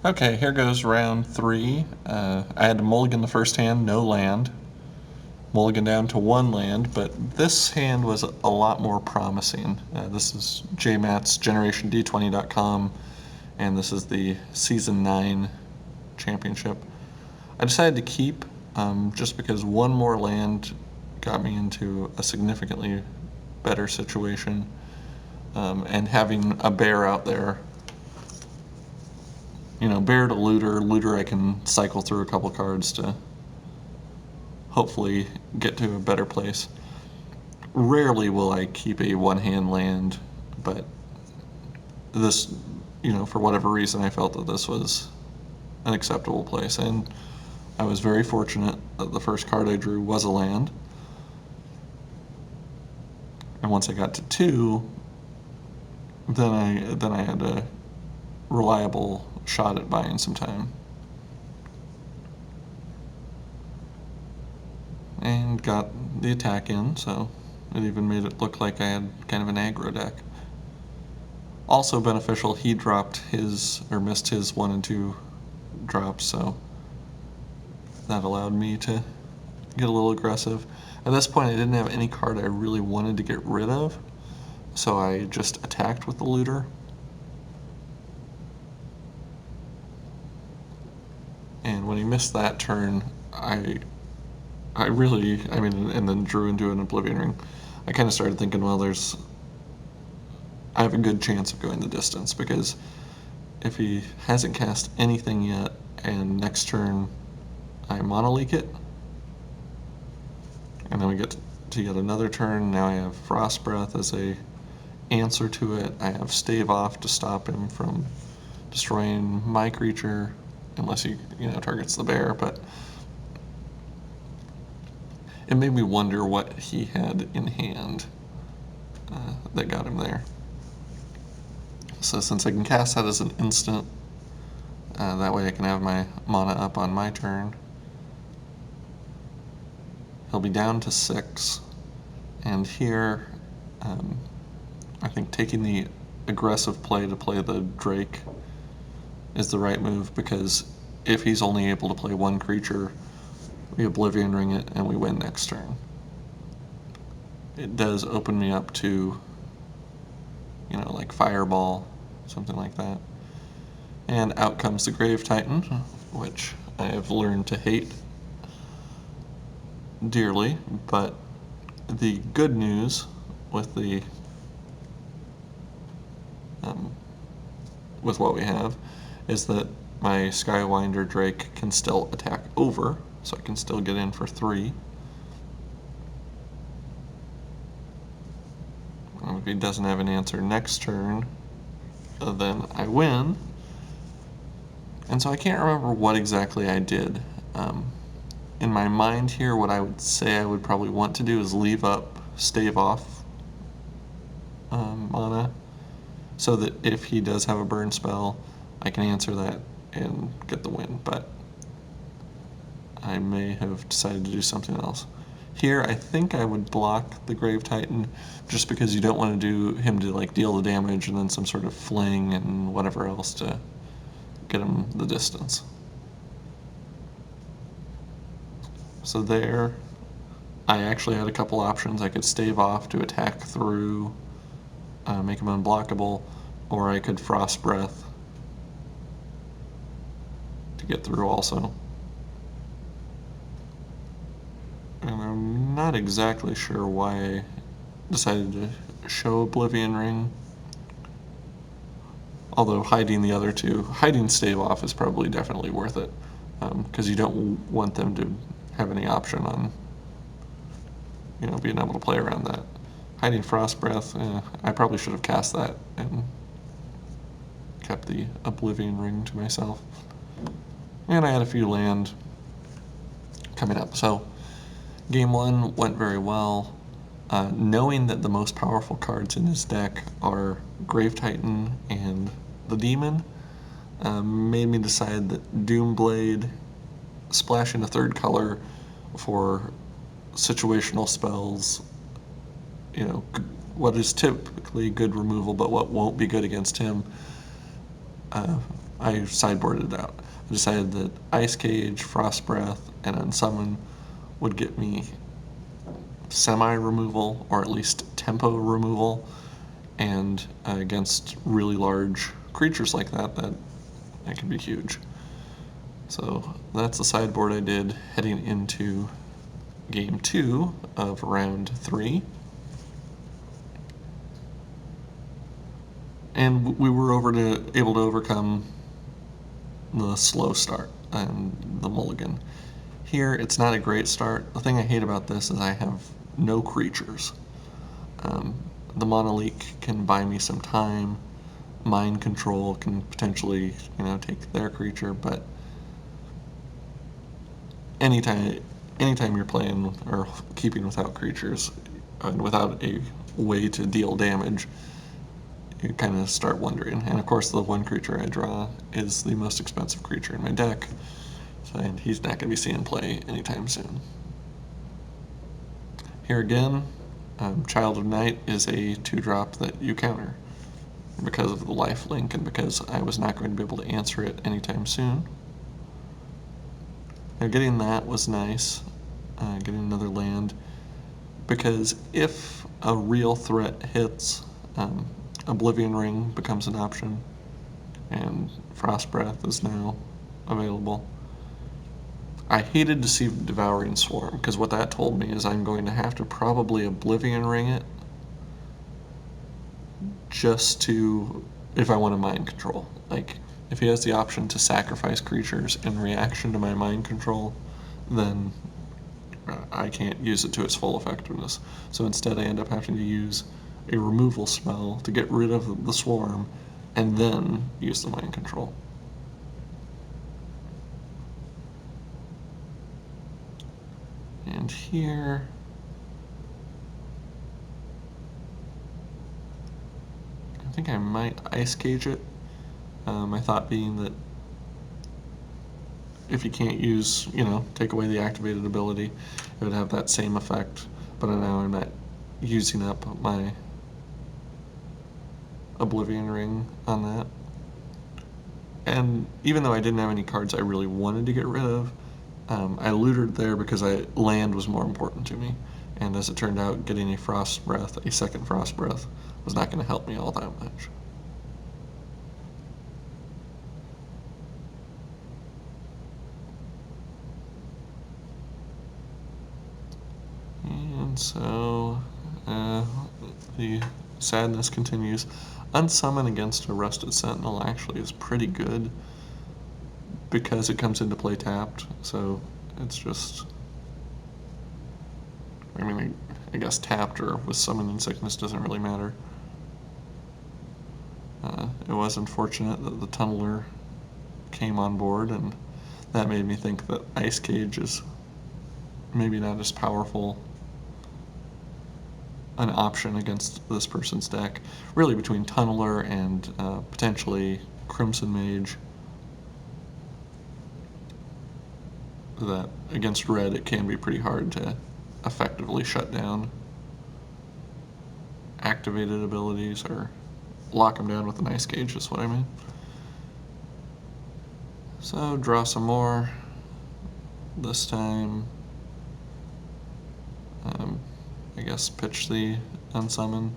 Okay, here goes round three. I had to mulligan the first hand, no land. Mulligan down to one land, but this hand was a lot more promising. This is JMAT's GenerationD20.com, and this is the Season 9 Championship. I decided to keep just because one more land got me into a significantly better situation, and having a bear out there, bear to looter I can cycle through a couple cards to hopefully get to a better place. Rarely will I keep a one-hand land, but this, for whatever reason, I felt that this was an acceptable place, and I was very fortunate that the first card I drew was a land. And once I got to two, then I had a reliable shot at buying some time. And got the attack in, so it even made it look like I had kind of an aggro deck. Also beneficial, he dropped his, or missed his 1 and 2 drops, so that allowed me to get a little aggressive. At this point, I didn't have any card I really wanted to get rid of, so I just attacked with the looter. And when he missed that turn, I mean, and then drew into an Oblivion Ring, I kind of started thinking, well, I have a good chance of going the distance, because if he hasn't cast anything yet, and next turn I mono-leak it, and then we get to yet another turn. Now I have Frost Breath as a answer to it. I have Stave Off to stop him from destroying my creature, unless he targets the bear, but it made me wonder what he had in hand that got him there. So since I can cast that as an instant, that way I can have my mana up on my turn. He'll be down to 6, and here I think taking the aggressive play to play the Drake is the right move, because if he's only able to play one creature, we Oblivion Ring it and we win next turn. It does open me up to, like Fireball, something like that. And out comes the Grave Titan, which I have learned to hate dearly, but the good news with with what we have is that my Skywinder Drake can still attack over, so I can still get in for 3. If he doesn't have an answer next turn, then I win. And so I can't remember what exactly I did. In my mind here, what I would say I would probably want to do is leave up Stave Off mana, so that if he does have a burn spell, I can answer that and get the win, but I may have decided to do something else. Here, I think I would block the Grave Titan, just because you don't want to do him to deal the damage and then some sort of fling and whatever else to get him the distance. So there, I actually had a couple options. I could Stave Off to attack through, make him unblockable, or I could Frost Breath to get through also. And I'm not exactly sure why I decided to show Oblivion Ring. Although hiding Stave Off is probably definitely worth it, because you don't want them to have any option on being able to play around that. Hiding Frost Breath, I probably should have cast that and kept the Oblivion Ring to myself. And I had a few land coming up, so Game 1 went very well. Knowing that the most powerful cards in his deck are Grave Titan and the Demon, made me decide that Doomblade, splashing a 3rd color for situational spells, what is typically good removal but what won't be good against him, I sideboarded it out. I decided that Ice Cage, Frost Breath, and Unsummon would get me semi-removal, or at least tempo removal, and against really large creatures like that can be huge. So that's the sideboard I did heading into game 2 of round 3. And we were able to overcome the slow start and the mulligan. Here, it's not a great start. The thing I hate about this is I have no creatures. The Monolith can buy me some time. Mind Control can potentially, take their creature, but anytime you're playing or keeping without creatures and without a way to deal damage, you kind of start wondering. And of course, the one creature I draw is the most expensive creature in my deck, and he's not going to be seeing play anytime soon. Here again, Child of Night is a 2-drop that you counter because of the life link and because I was not going to be able to answer it anytime soon. Now, getting that was nice, getting another land, because if a real threat hits, Oblivion Ring becomes an option, and Frost Breath is now available. I hated to see Devouring Swarm, because what that told me is I'm going to have to probably Oblivion Ring it just to, if I want to mind control. Like, if he has the option to sacrifice creatures in reaction to my mind control, then I can't use it to its full effectiveness. So instead I end up having to use a removal spell to get rid of the swarm and then use the mind control. And here, I think I might Ice Cage it. My thought being that if you can't use, take away the activated ability, it would have that same effect, but now I'm not using up my Oblivion Ring on that. And even though I didn't have any cards I really wanted to get rid of, I looted there because land was more important to me. And as it turned out, getting a second Frost Breath, was not going to help me all that much. And so, the sadness continues. Unsummon against a Rusted Sentinel actually is pretty good because it comes into play tapped, so it's just, I guess tapped or with Summoning Sickness doesn't really matter. It was unfortunate that the Tunneler came on board, and that made me think that Ice Cage is maybe not as powerful an option against this person's deck. Really between Tunneler and potentially Crimson Mage. That against red it can be pretty hard to effectively shut down activated abilities or lock them down with an Ice Cage is what I mean. So draw some more. This time, I guess pitch the Unsummon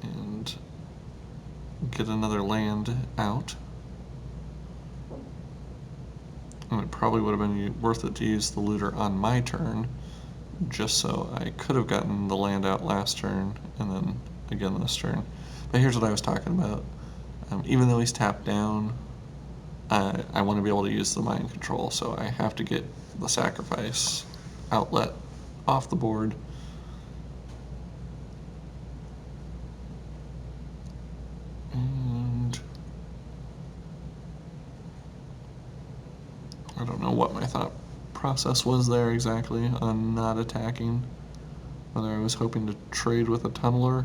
and get another land out. And it probably would have been worth it to use the looter on my turn, just so I could have gotten the land out last turn and then again this turn. But here's what I was talking about. Even though he's tapped down, I want to be able to use the mind control, so I have to get the sacrifice outlet off the board. And I don't know what my thought process was there exactly on not attacking. Whether I was hoping to trade with a Tunneler.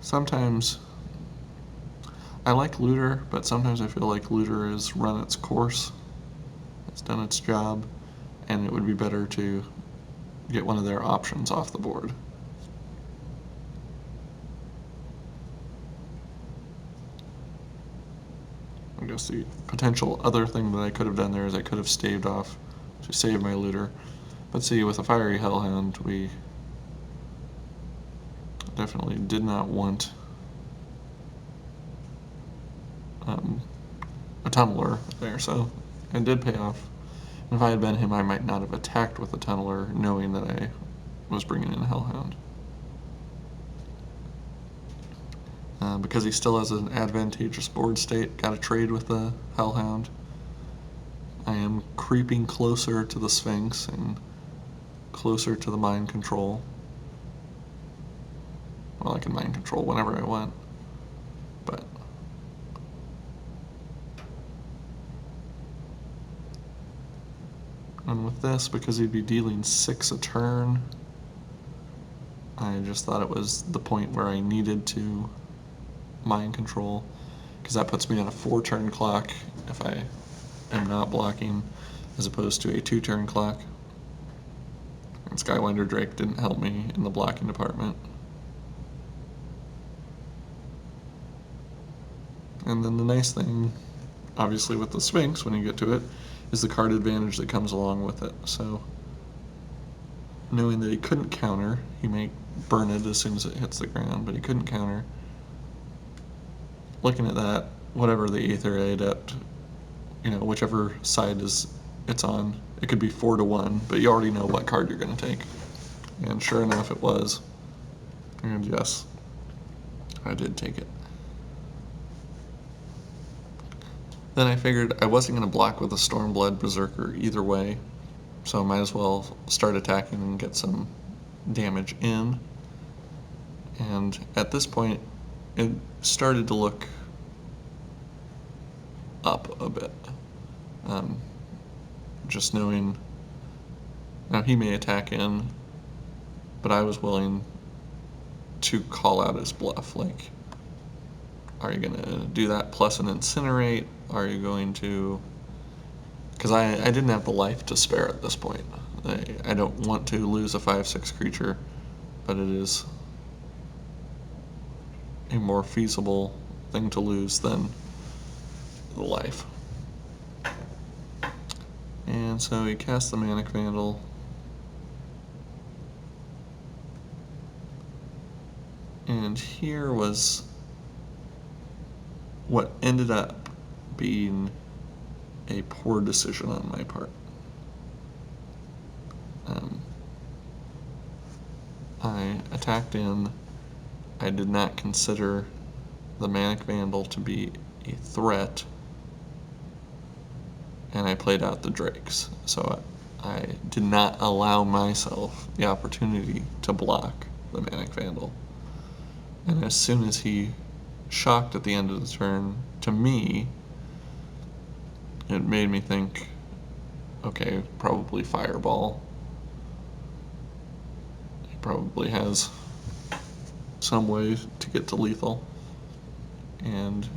Sometimes I like Looter, but sometimes I feel like Looter has run its course. It's done its job, and it would be better to get one of their options off the board. guess the potential other thing that I could have done there is I could have staved off to save my looter. But see, with a fiery hellhound, we definitely did not want a tunneler there, so it did pay off. And if I had been him, I might not have attacked with a tunneler, knowing that I was bringing in a hellhound. Because he still has an advantageous board state, got to trade with the hellhound. I am creeping closer to the Sphinx and closer to the mind control. Well, I can mind control whenever I want, but and with this, because he'd be dealing 6 a turn, I just thought it was the point where I needed to mind control, because that puts me on a 4-turn clock if I am not blocking, as opposed to a 2-turn clock. And Skywinder Drake didn't help me in the blocking department. And then the nice thing, obviously with the Sphinx, when you get to it, is the card advantage that comes along with it. So knowing that he couldn't counter, he may burn it as soon as it hits the ground, but he couldn't counter. Looking at that, whatever the Aether Adept, whichever side it's on, it could be 4-1, but you already know what card you're going to take. And sure enough, it was. And yes, I did take it. Then I figured I wasn't going to block with a Stormblood Berserker either way, so I might as well start attacking and get some damage in. And at this point, it started to look up a bit. Just knowing, now he may attack in, but I was willing to call out his bluff. Like, are you going to do that plus an Incinerate? Are you going to... Because I didn't have the life to spare at this point. I don't want to lose a 5/6 creature, but it is a more feasible thing to lose than the life. And so he cast the Manic Vandal. And here was what ended up being a poor decision on my part. I attacked in. I did not consider the Manic Vandal to be a threat, and I played out the Drakes. So I did not allow myself the opportunity to block the Manic Vandal. And as soon as he shocked at the end of the turn, to me, it made me think, okay, probably Fireball. He probably has some way to get to lethal. And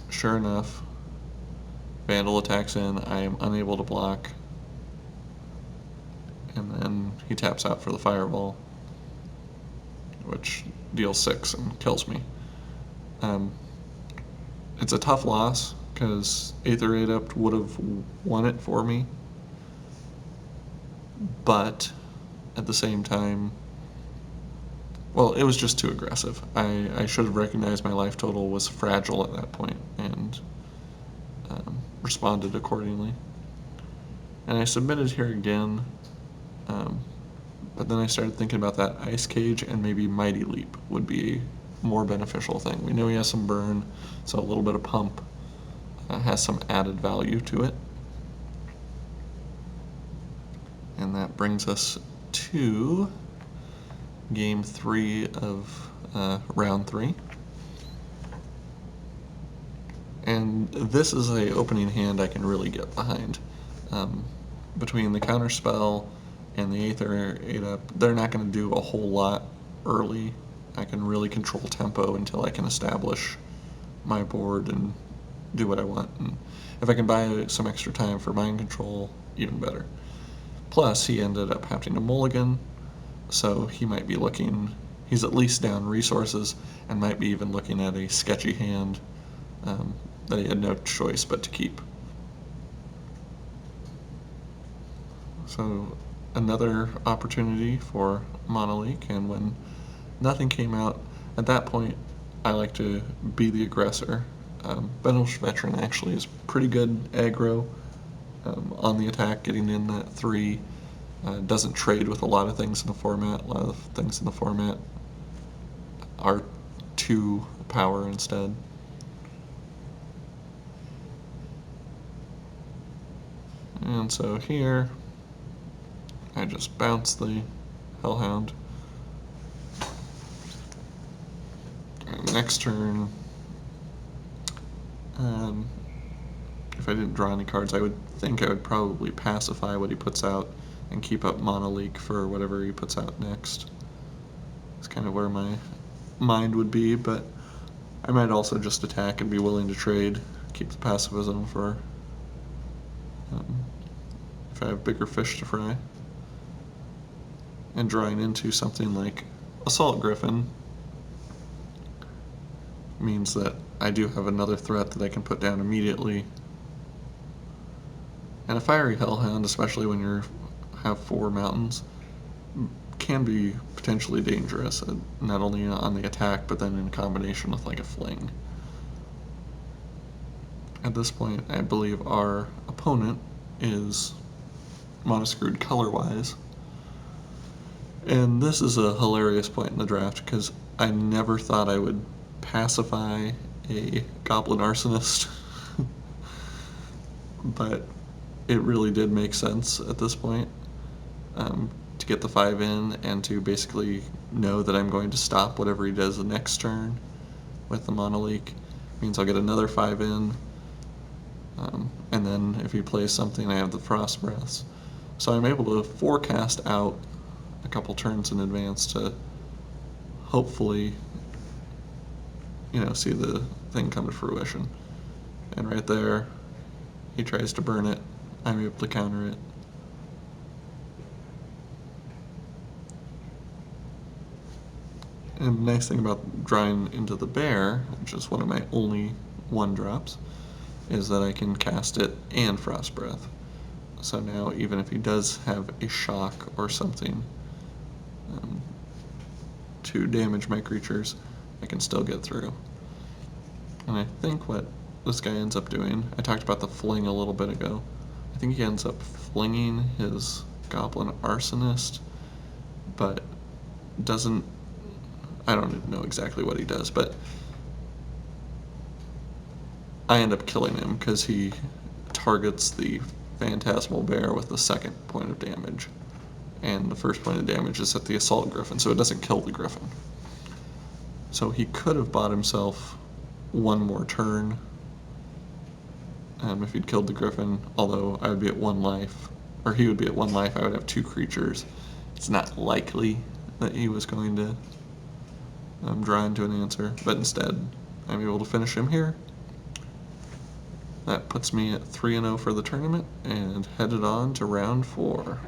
sure enough, Vandal attacks in, I am unable to block, and then he taps out for the Fireball, which deals 6 and kills me. It's a tough loss, because Aether Adept would have won it for me, but at the same time, well, it was just too aggressive. I should have recognized my life total was fragile at that point and responded accordingly. And I submitted here again, but then I started thinking about that Ice Cage, and maybe Mighty Leap would be a more beneficial thing. We know he has some burn, so a little bit of pump has some added value to it. And that brings us to game 3 of round 3. And this is a opening hand I can really get behind. Between the counterspell and the Aether Adept, they're not going to do a whole lot early. I can really control tempo until I can establish my board and do what I want. And if I can buy some extra time for mind control, even better. Plus, he ended up having to mulligan, so he might be looking, he's at least down resources, and might be even looking at a sketchy hand that he had no choice but to keep. So another opportunity for Monolink, and when nothing came out, at that point I like to be the aggressor. Benevolent Veteran actually is pretty good aggro on the attack, getting in that 3. Doesn't trade with a lot of things in the format. A lot of things in the format are 2 power instead. And so here, I just bounce the Hellhound. And next turn, if I didn't draw any cards, I would think I would probably pacify what he puts out and keep up Monolink for whatever he puts out next. It's kind of where my mind would be, but I might also just attack and be willing to trade, keep the pacifism for if I have bigger fish to fry. And drawing into something like Assault Griffin means that I do have another threat that I can put down immediately. And a Fiery Hellhound, especially when you have 4 mountains, can be potentially dangerous, not only on the attack, but then in combination with like a Fling. At this point, I believe our opponent is mono-screwed color-wise. And this is a hilarious point in the draft, because I never thought I would pacify a Goblin Arsonist. But it really did make sense at this point to get the 5 in and to basically know that I'm going to stop whatever he does the next turn with the Monolink. Means I'll get another 5 in, and then if he plays something, I have the Frost Breaths. So I'm able to forecast out a couple turns in advance to hopefully, see the thing come to fruition. And right there, he tries to burn it. I'm able to counter it. And the nice thing about drawing into the bear, which is one of my only 1-drops, is that I can cast it and Frost Breath. So now even if he does have a shock or something to damage my creatures, I can still get through. And I think what this guy ends up doing, I talked about the fling a little bit ago, I think he ends up flinging his Goblin Arsonist, but doesn't, I don't know exactly what he does, but I end up killing him because he targets the Phantasmal Bear with the 2nd point of damage. And the 1st point of damage is at the Assault Griffin, so it doesn't kill the Griffin. So he could have bought himself 1 more turn if he'd killed the Griffin, although I would be at 1 life, or he would be at 1 life, I would have 2 creatures. It's not likely that he was going to draw into an answer, but instead I'm able to finish him here. That puts me at 3-0 for the tournament, and headed on to round 4.